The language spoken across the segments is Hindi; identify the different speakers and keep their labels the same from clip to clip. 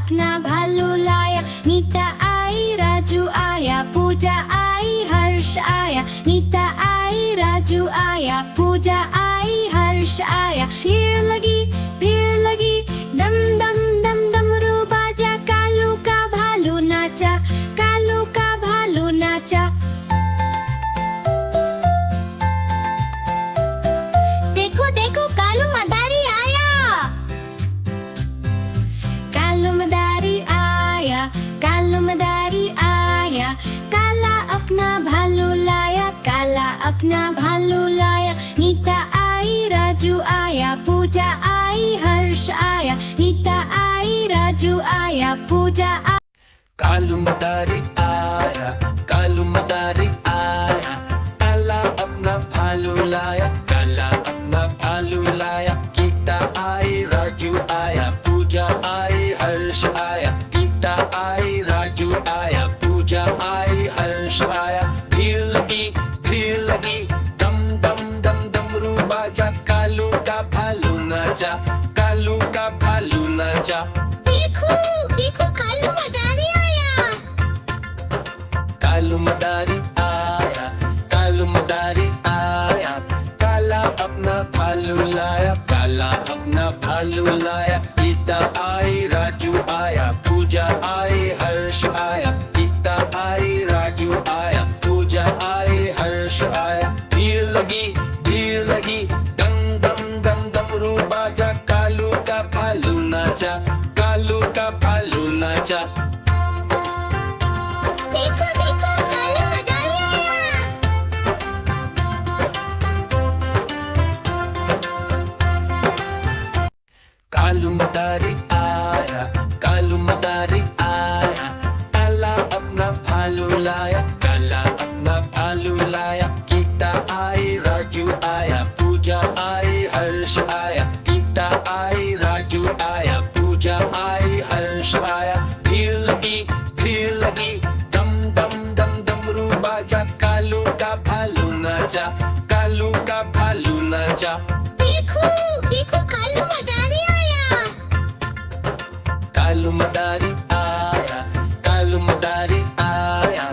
Speaker 1: अपना भालू लाया। नीता आई, राजू आया, पूजा आई, हर्ष आया। नीता आई, राजू आया, पूजा आई, हर्ष आया। भीड़ लगी, डम डम डम डमरू बाजा। कालू का भालू नाचा, कालू का भालू नाचा। देखो देखो कालू मदारी आया। कालू मदारी आया, कालू मदारी आया। काला अपना भालू लाया, काला अपना भालू लाया। नीता आई, राजू आया, पूजा आई, हर्ष आया। नीता आई, राजू आया, पूजा आई।
Speaker 2: कालू मदारी आया, कालू मदारी आया। काला अपना भालू लाया, काला अपना भालू लाया। गीता आई, राजू आया, पूजा आई, हर्ष आया। गीता आई, राजू आया, पूजा आई, हर्ष आया। भीड़ लगी, डम डम डम डमरू बाजा। कालू का भालू नाचा, कालू का भालू नाचा।
Speaker 1: देखो देखो कालू मदारी आया।
Speaker 2: कालू मदारी आया, कालू मदारी आया। काला अपना भालू लाया, काला अपना भालू लाया। गीता आई, राजू आया, पूजा आई, हर्ष आया। गीता आई, राजू आया, पूजा आई, हर्ष आया। भीड़ लगी, डम डम डम डमरू बाजा। कालू का भालू नाचा, कालू का भालू नाचा।
Speaker 1: देखो देखो कालू मदारी आया।
Speaker 2: कालू मदारी आया, कालू मदारी आया। काला अपना भालू लाया, काला अपना भालू लाया। गीता आई, राजू आया, पूजा आई, हर्ष आया। गीता आई, राजू आया, पूजा आई, हर्ष आया। भीड़ लगी, डम डम डम डमरू बाजा। कालू का भालू नाचा, कालू का भालू नाचा।
Speaker 1: देखो देखो कालू मदारी आया।
Speaker 2: कालू मदारी आया, कालू मदारी आया।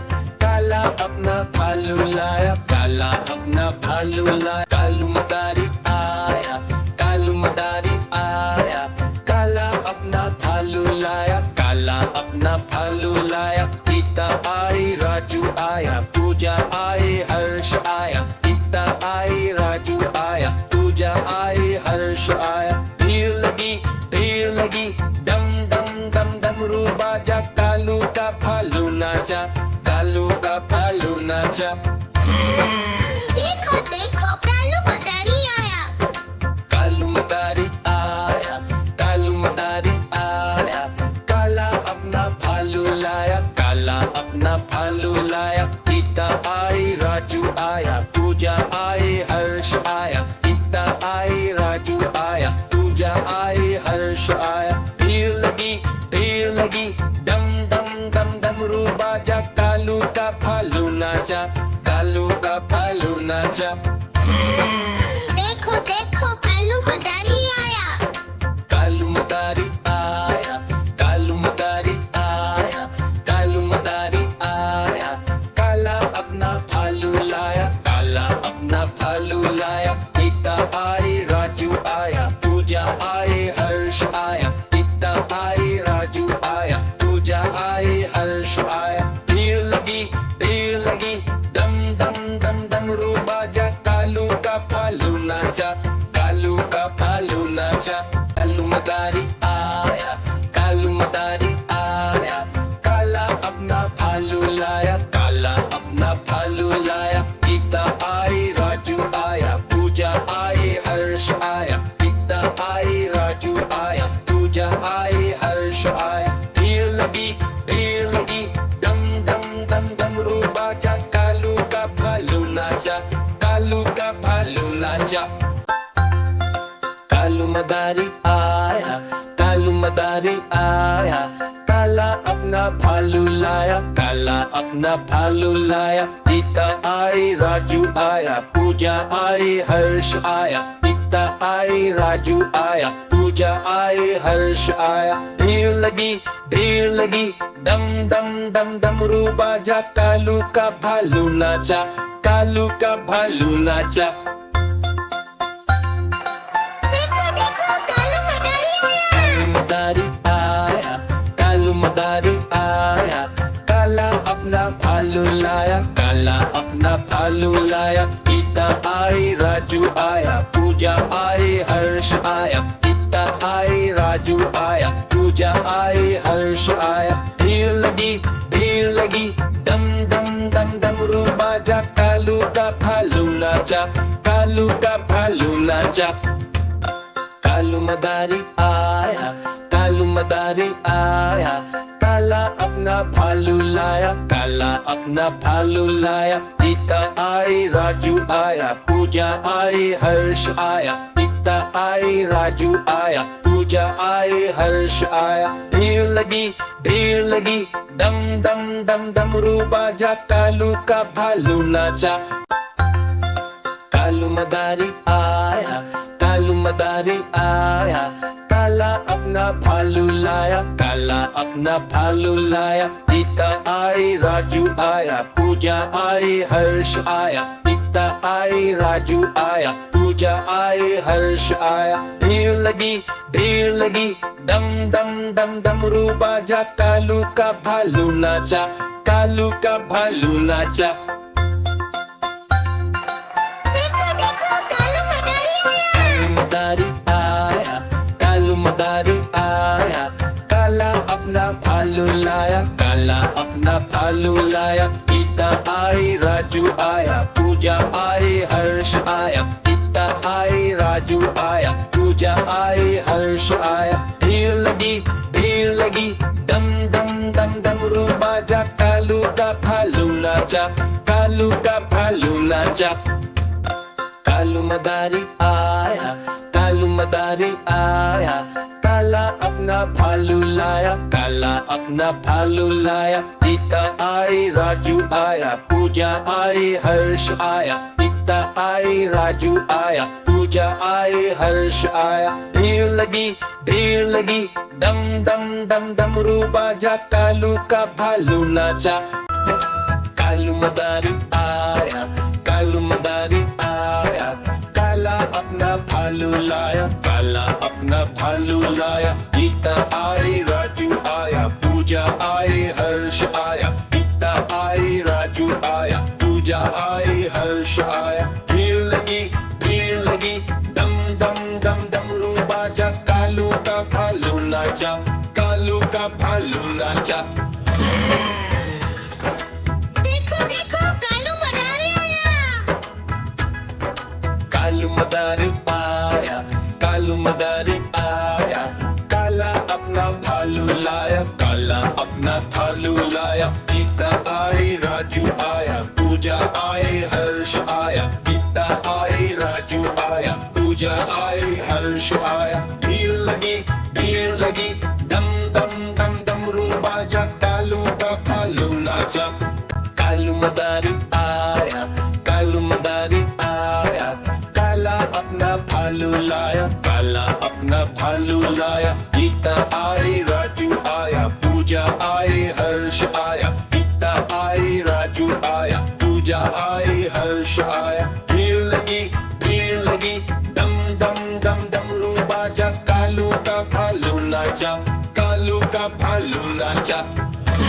Speaker 2: काला अपना भालू लाया, काला अपना भालू लाया। कालू मदारी आया, कालू मदारी आया। काला अपना भालू लाया, काला अपना भालू लाया। गीता आई, राजू आया, पूजा आई, हर्ष आया। गीता आई, राजू आया, पूजा आई, हर्ष आया। भीड़ लगी, डम डम डम डमरू बाजा। कालू का भालू नाचा, कालू का भालू नाचा।
Speaker 1: देखो देखो कालू मदारी आया।
Speaker 2: कालू मदारी आया, कालू मदारी आया। काला अपना भालू लाया, काला अपना भालू लाया। गीता आई, राजू आया, पूजा आई, हर्ष आया। गीता आई, राजू आया, पूजा आई, हर्ष आया। भीड़ लगी, डम डम डम डमरू बाजा। कालू का भालू नाचा, कालू का भालू नाचा।
Speaker 1: देखो देखो कालू मदारी आया।
Speaker 2: कालू मदारी आया, कालू मदारी आया। कालू मदारी आया। काला अपना भालू लाया, काला अपना भालू लाया। गीता आई, राजू आया, पूजा आई, हर्ष आया। गीता आई, राजू आया, पूजा आई, हर्ष आया। भीड़ लगी, डम डम डम डमरू बाजा। कालू का भालू नाचा, कालू का भालू नाचा। कालू मदारी आया, कालू मदारी आया। काला अपना भालू लाया, काला अपना भालू लाया। गीता आई, राजू आया, पूजा आई, हर्ष आया। गीता आई, राजू आया, पूजा आई, हर्ष आया। भीड़ लगी, डम डम डम डमरू बाजा। कालू का भालू नाचा, कालू का भालू नाचा। कालू मदारी आया, कालू मदारी आया। काला अपना भालू लाया, काला अपना भालू लाया। गीता आई, राजू आया, पूजा आई, हर्ष आया। गीता आई, राजू आया, पूजा आई, हर्ष आया। भीड़ लगी, दम दम दम डमरू बाजा, कालू का भालू नाचा, कालू का भालू नाचा।
Speaker 1: देखो देखो कालू मदारी आया।
Speaker 2: कालू मदारी आया, काला अपना भालू लाया, काला अपना भालू लाया। गीता आई, राजू आया, पूजा आई, हर्ष आया। गीता आई, राजू आया, पूजा आई, हर्ष आया। भीड़ लगी, दम दम दम डमरू बाजा, कालू का भालू नाचा, कालू का भालू नाचा। कालू मदारी आया, कालू मदारी आया, काला अपना भालू लाया, काला अपना भालू लाया। गीता आई, राजू आया, पूजा आई, हर्ष आया। गीता आई, राजू आया, पूजा आई, हर्ष आया। भीड़ लगी, दम दम दम डमरू बाजा, कालू का भालू नाचा। कालू मदारी आया, कालू मदारी आया, काला अपना भालू लाया, काला अपना भालू लाया। गीता आई, राजू आया, पूजा आई, हर्ष आया। गीता आई, राजू आया, पूजा आई, हर्ष आया। भीड़ लगी, दम दम दम डमरू बाजा, कालू का भालू नाचा, कालू का भालू नाचा।
Speaker 1: देखो देखो कालू मदारी
Speaker 2: आया, कालू मदारी आया, काला अपना भालू लाया, काला अपना भालू लाया। गीता आई, राजू आया, पूजा आई, हर्ष आया। गीता आई, राजू आया, पूजा आई, हर्ष आया। भीड़ लगी, दम दम दम डमरू बाजा, कालू का भालू नाचा, कालू का भालू नाचा। कालू मदारी आया, कालू मदारी आया, काला अपना भालू लाया, काला अपना भालू लाया। गीता आई, राजू आया, पूजा आई, हर्ष आया। गीता आई, राजू आया, पूजा आई, हर्ष आया। भीड़ लगी, दम दम दम डमरू बाजा, कालू का भालू नाचा। कालू मदारी आया, कालू मदारी आया, काला अपना भालू लाया, काला अपना भालू लाया। गीता आई, राजू आया, पूजा आई, हर्ष आया। गीता आई, राजू आया, पूजा आई, हर्ष आया। भीड़ लगी, दम दम दम डमरू बाजा, कालू का भालू नाचा, कालू का भालू नाचा।
Speaker 1: देखो देखो कालू मदारी आया।
Speaker 2: कालू मदारी आया, कालू मदारी आया, काला अपना भालू लाया, काला अपना भालू लाया। गीता आई, राजू आया, पूजा आई, हर्ष आया। गीता आई, राजू आया, पूजा आई, हर्ष आया। भीड़ लगी, दम दम दम डमरू बाजा, कालू का भालू नाचा। कालू मदारी आया, कालू मदारी आया, काला अपना भालू लाया, काला अपना भालू लाया। गीता आई, राजू आया, पूजा आई, हर्ष आया। गीता आई, राजू आया, पूजा आई, हर्ष आया। भीड़ लगी, दम दम दम डमरू बाजा, कालू का भालू नाचा, कालू का भालू नाचा।